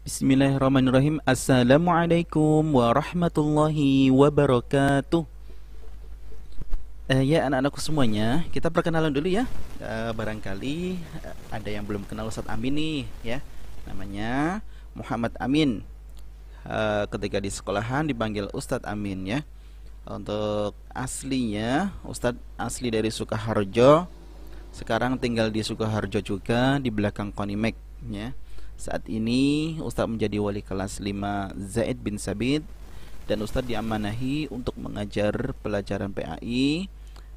Bismillahirrahmanirrahim. Assalamualaikum warahmatullahi wabarakatuh. Ya anak-anakku semuanya, kita perkenalan dulu ya. Barangkali ada yang belum kenal Ustadz Amin nih ya. Namanya Muhammad Amin. Ketika di sekolahan dipanggil Ustadz Amin ya. Untuk aslinya Ustadz asli dari Sukoharjo. Sekarang tinggal di Sukoharjo juga di belakang Konimek ya. Saat ini Ustadz menjadi wali kelas 5 Zaid bin Sabit dan Ustadz diamanahi untuk mengajar pelajaran PAI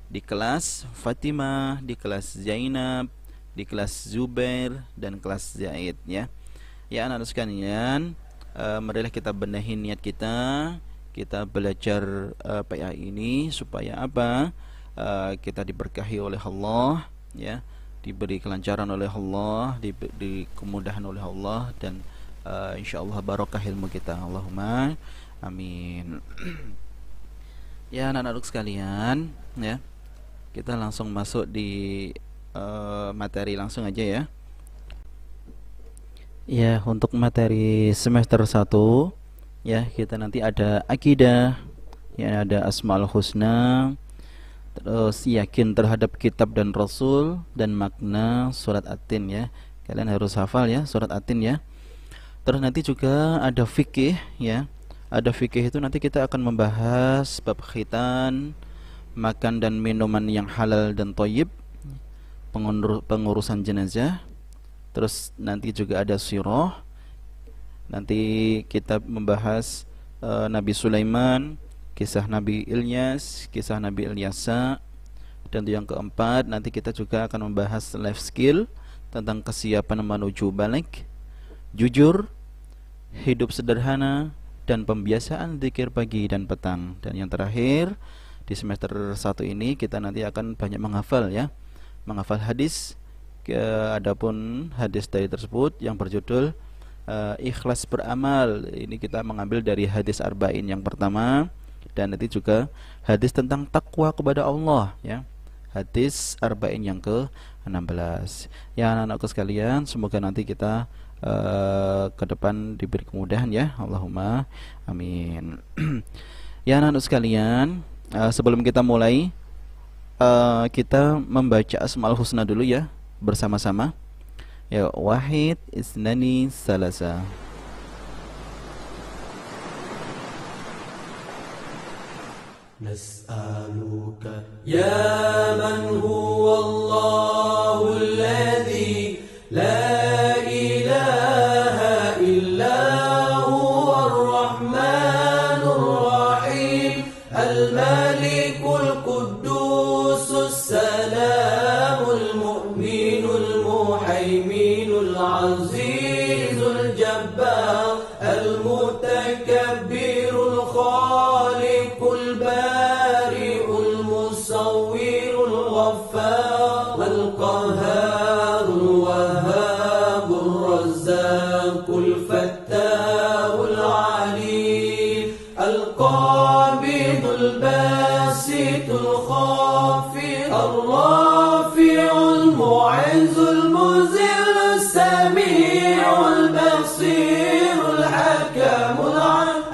di kelas Fatimah, di kelas Zainab, di kelas Zubair dan kelas Zaid ya. Ya anak-anak sekalian, marilah kita benahi niat kita. Kita belajar PAI ini supaya apa? Kita diberkahi oleh Allah ya, diberi kelancaran oleh Allah, diberi kemudahan oleh Allah, dan insyaallah barokah ilmu kita. Allahumma amin. Ya anak-anak sekalian ya, kita langsung masuk di materi langsung aja ya. Ya, untuk materi semester 1 ya, kita nanti ada akidah, ya ada asmaul husna, terus yakin terhadap kitab dan rasul, dan makna surat At-Tin ya. Kalian harus hafal ya surat At-Tin ya. Terus nanti juga ada fikih ya. Ada fikih itu nanti kita akan membahas bab khitan, makan dan minuman yang halal dan thayyib, pengurusan jenazah. Terus nanti juga ada sirah. Nanti kita membahas Nabi Sulaiman, kisah Nabi Ilyas, kisah Nabi Ilyasa. Dan yang keempat, nanti kita juga akan membahas life skill tentang kesiapan menuju balik, jujur, hidup sederhana, dan pembiasaan zikir pagi dan petang. Dan yang terakhir, di semester 1 ini kita nanti akan banyak menghafal ya. Menghafal hadis. Adapun hadis dari tersebut yang berjudul ikhlas beramal. Ini kita mengambil dari hadis arba'in yang pertama, dan nanti juga hadis tentang takwa kepada Allah ya. Hadis arba'in yang ke-16. Ya anak-anakku sekalian, semoga nanti kita ke depan diberi kemudahan ya. Allahumma amin. Ya anak-anak sekalian, sebelum kita mulai, kita membaca asmaul husna dulu ya bersama-sama. Ya, wahid, isnani, salasa. نسألك يا من هو الله الذي لا إله إلا هو الرحمن الرحيم الملك القدوس السلام المؤمن المهيمن العزيز الجبار المتكبر الخالق البارئ المصور الغفار القهار الوهاب الرزاق الفتاح العليم القابض الباسط الخافض الرافع المعز المذل السميع البصير الحكم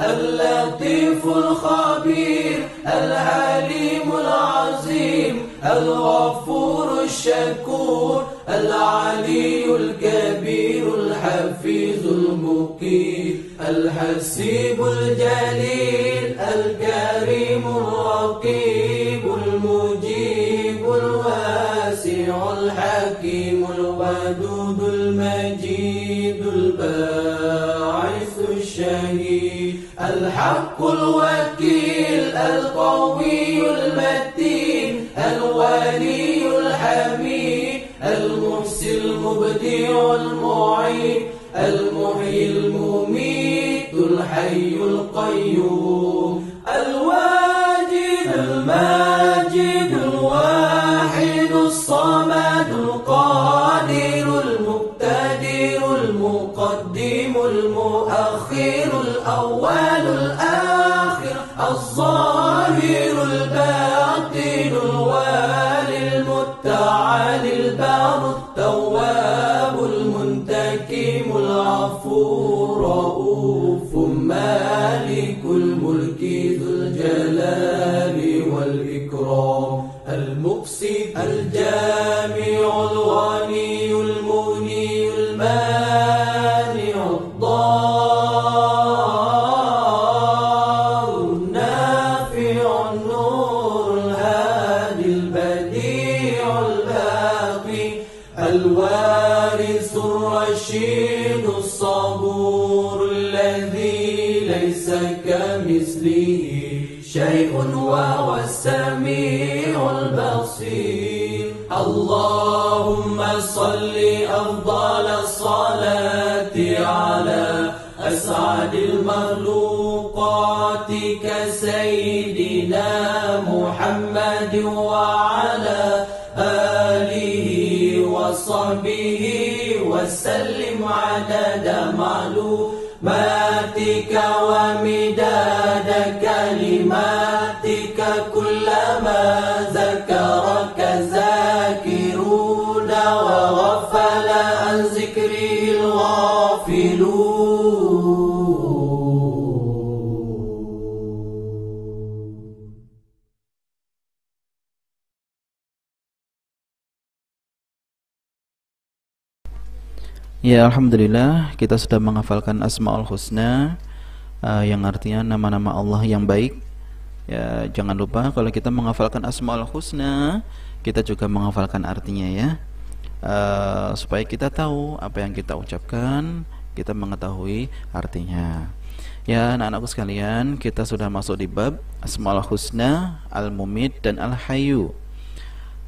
اللطيف الخبير العليم العظيم الغفور الشكور العلي الكبير الحفيظ المقيت الحسيب الجليل الكريم الرقيب المجيب الواسع الحكيم الودود المجيد الباعث الشهيد الحق الوكيل القوي المتين الولي الحميد المحسن المبدع المعين المحيي المميت الحي القيوم الواجد الماجد الواحد الصمد القادر المقتدر المقدم المؤخر الأول الآخر الظاهر الباطن الوالي المتعالي البار التواب المنتكم العفو رؤوف مالك الملك ذو الجلال والإكرام المقسط الجامع الغني المغني المانع الضار النافع النور الهادي البديع الباقي الوارث الرشيد الصبور الذي ليس كمثله شيء وهو السميع البصير اللهم صل أفضل الصلاة على أسعد المخلوقات كسيدنا محمد وعلى آله وصحبه وسلم عدد معلوماتك ومداد كلماتك كلما ذكرك ذاكرون وغفل عن ذكره الغافلون. Ya, alhamdulillah kita sudah menghafalkan Asmaul Husna, yang artinya nama-nama Allah yang baik. Ya, jangan lupa kalau kita menghafalkan Asmaul Husna, kita juga menghafalkan artinya ya. Supaya kita tahu apa yang kita ucapkan, kita mengetahui artinya. Ya, anak-anakku sekalian, kita sudah masuk di bab Asmaul Husna, Al-Mumit dan Al-Hayyu.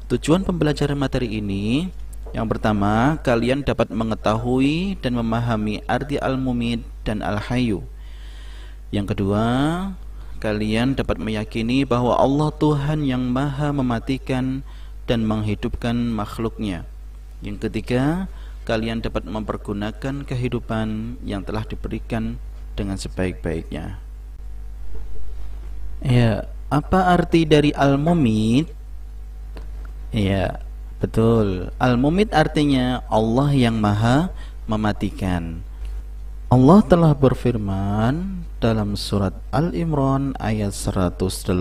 Tujuan pembelajaran materi ini, yang pertama, kalian dapat mengetahui dan memahami arti Al-Mumit dan Al-Hayyu. Yang kedua, kalian dapat meyakini bahwa Allah Tuhan yang maha mematikan dan menghidupkan makhluknya. Yang ketiga, kalian dapat mempergunakan kehidupan yang telah diberikan dengan sebaik-baiknya. Ya, apa arti dari Al-Mumit? Ya, betul. Al-Mumit artinya Allah yang maha mematikan. Allah telah berfirman dalam surat Al-Imran ayat 185,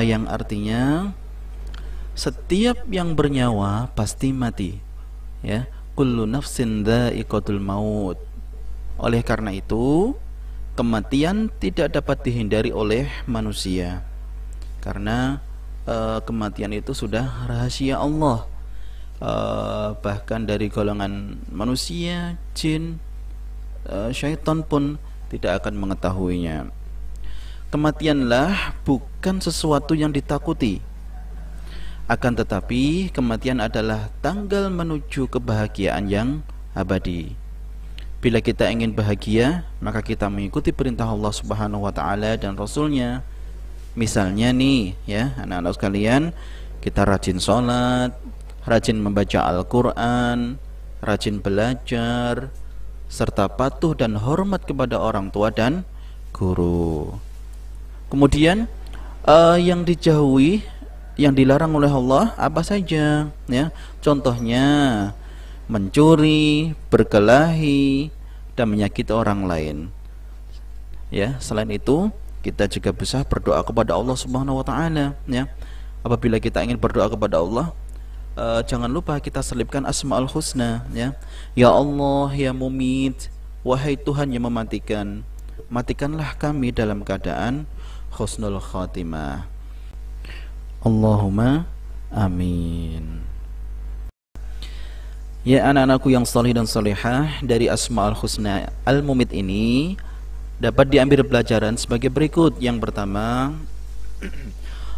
yang artinya setiap yang bernyawa pasti mati. Ya, kullu nafsin dha'iqatul maut. Oleh karena itu, kematian tidak dapat dihindari oleh manusia, karena kematian itu sudah rahasia Allah. Bahkan dari golongan manusia, jin, syaitan pun tidak akan mengetahuinya. Kematianlah bukan sesuatu yang ditakuti, akan tetapi kematian adalah tanggal menuju kebahagiaan yang abadi. Bila kita ingin bahagia, maka kita mengikuti perintah Allah Subhanahu wa taala dan Rasulnya. Misalnya nih ya, anak-anak sekalian, kita rajin sholat, rajin membaca Al-Quran, rajin belajar, serta patuh dan hormat kepada orang tua dan guru. Kemudian yang dijauhi, yang dilarang oleh Allah apa saja ya? Contohnya mencuri, berkelahi, dan menyakiti orang lain. Ya, selain itu kita juga bisa berdoa kepada Allah Subhanahu wa taala ya. Apabila kita ingin berdoa kepada Allah, jangan lupa kita selipkan Asmaul Husna ya. Ya Allah, ya Mumit, wahai Tuhan yang mematikan, matikanlah kami dalam keadaan husnul khatimah. Allahumma amin. Ya anak-anakku yang salih dan salihah, dari Asmaul Husna Al-Mumit ini dapat diambil pelajaran sebagai berikut. Yang pertama,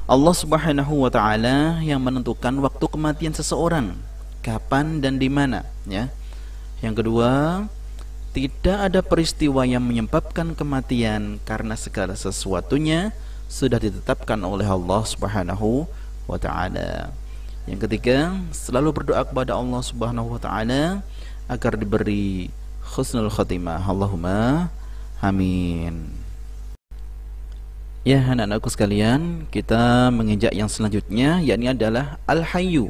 Allah Subhanahu wa taala yang menentukan waktu kematian seseorang, kapan dan di mana ya. Yang kedua, tidak ada peristiwa yang menyebabkan kematian karena segala sesuatunya sudah ditetapkan oleh Allah Subhanahu wa taala. Yang ketiga, selalu berdoa kepada Allah Subhanahu wa taala agar diberi husnul khatimah. Allahumma amin. Ya anak-anakku sekalian, kita menginjak yang selanjutnya, yakni adalah Al-Hayyu,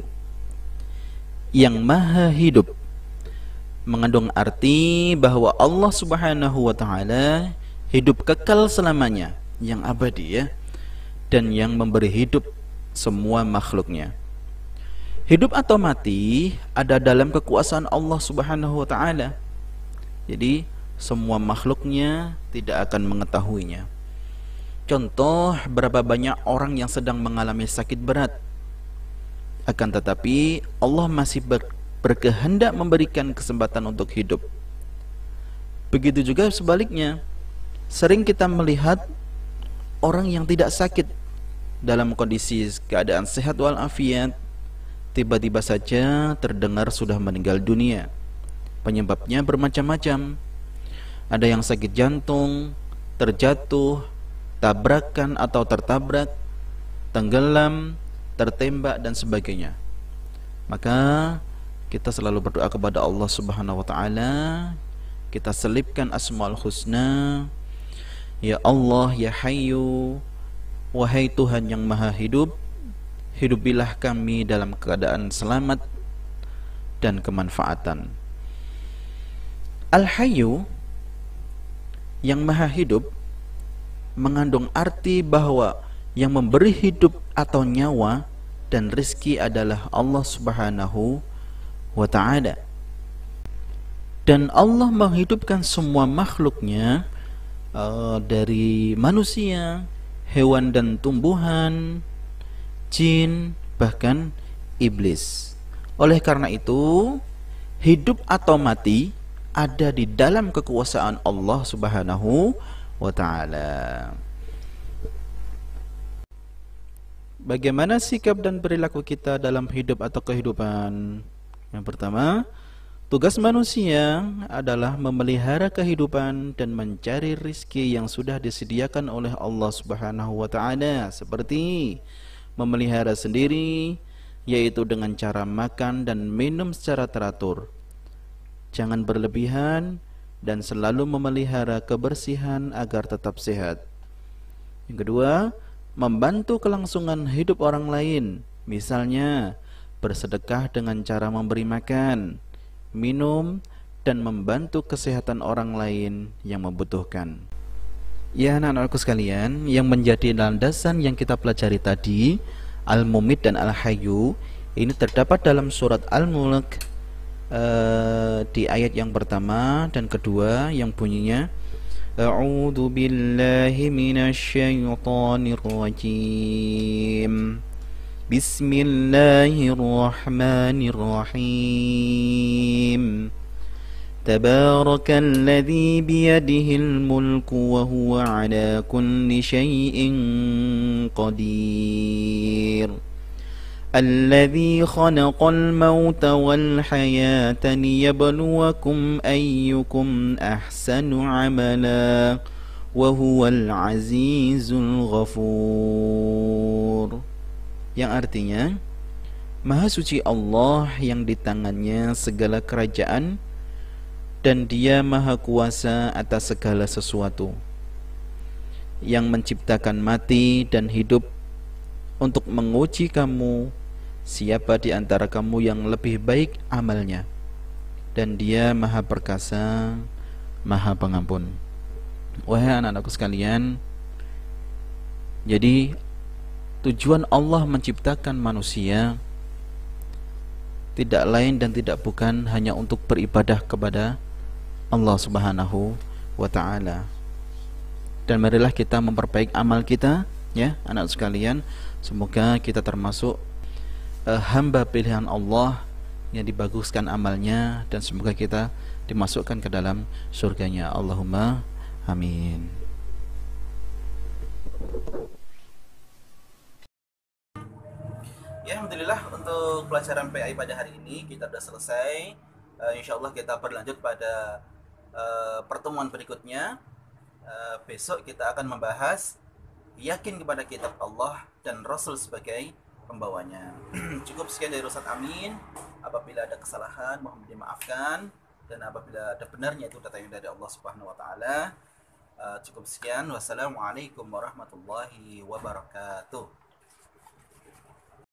yang maha hidup. mengandung arti bahwa Allah Subhanahu wa taala hidup kekal selamanya, yang abadi ya, dan yang memberi hidup semua makhluknya. Hidup atau mati ada dalam kekuasaan Allah Subhanahu wa taala. Jadi semua makhluknya tidak akan mengetahuinya. Contoh, berapa banyak orang yang sedang mengalami sakit berat, akan tetapi Allah masih berkehendak memberikan kesempatan untuk hidup. Begitu juga sebaliknya, sering kita melihat orang yang tidak sakit dalam kondisi keadaan sehat walafiat, tiba-tiba saja terdengar sudah meninggal dunia. Penyebabnya bermacam-macam. Ada yang sakit jantung, terjatuh, tabrakan atau tertabrak, tenggelam, tertembak dan sebagainya. Maka kita selalu berdoa kepada Allah Subhanahu wa taala, kita selipkan Asmaul Husna. Ya Allah, ya Hayyu, wahai Tuhan yang Maha Hidup, hidupilah kami dalam keadaan selamat dan kemanfaatan. Al-Hayyu, yang Maha Hidup, mengandung arti bahwa yang memberi hidup atau nyawa dan rizki adalah Allah Subhanahu wa ta'ala. Dan Allah menghidupkan semua makhluknya, dari manusia, hewan dan tumbuhan, jin, bahkan iblis. Oleh karena itu, hidup atau mati ada di dalam kekuasaan Allah Subhanahu wa ta'ala. Bagaimana sikap dan perilaku kita dalam hidup atau kehidupan? Yang pertama, tugas manusia adalah memelihara kehidupan dan mencari rizki yang sudah disediakan oleh Allah Subhanahu wa ta'ala, seperti memelihara sendiri, yaitu dengan cara makan dan minum secara teratur. Jangan berlebihan dan selalu memelihara kebersihan agar tetap sehat. Yang kedua, membantu kelangsungan hidup orang lain, misalnya bersedekah dengan cara memberi makan, minum, dan membantu kesehatan orang lain yang membutuhkan. Ya anak-anakku sekalian, yang menjadi landasan yang kita pelajari tadi, Al-Mumit dan Al-Hayyu, ini terdapat dalam surat Al-Mulk, di ayat yang pertama dan kedua, yang bunyinya A'udzu billahi minasyaitonir rajim. Bismillahirrahmanirrahim. Tabarakalladzi biyadihil mulku wa huwa ala kulli syai'in qadir. الذي خلق الموت والحياة ليبلوكم أيكم أحسن عملا وهو العزيز الغفور. Yang artinya, Maha suci Allah yang di tangannya segala kerajaan dan Dia Maha kuasa atas segala sesuatu, yang menciptakan mati dan hidup untuk menguji kamu siapa di antara kamu yang lebih baik amalnya, dan Dia Maha Perkasa, Maha Pengampun. Wahai anak-anakku sekalian, jadi tujuan Allah menciptakan manusia tidak lain dan tidak bukan hanya untuk beribadah kepada Allah Subhanahu wa ta'ala. Dan marilah kita memperbaiki amal kita, ya anak sekalian. Semoga kita termasuk hamba pilihan Allah yang dibaguskan amalnya, dan semoga kita dimasukkan ke dalam surganya. Allahumma amin. Ya, alhamdulillah untuk pelajaran PAI pada hari ini kita sudah selesai. Insyaallah kita berlanjut pada pertemuan berikutnya. Besok kita akan membahas yakin kepada kitab Allah dan Rasul sebagai pembawanya. Cukup sekian dari Ustaz Amin. Apabila ada kesalahan mohon dimaafkan, dan apabila ada benarnya itu datangnya dari Allah Subhanahu wa taala. Cukup sekian. Wassalamualaikum warahmatullahi wabarakatuh.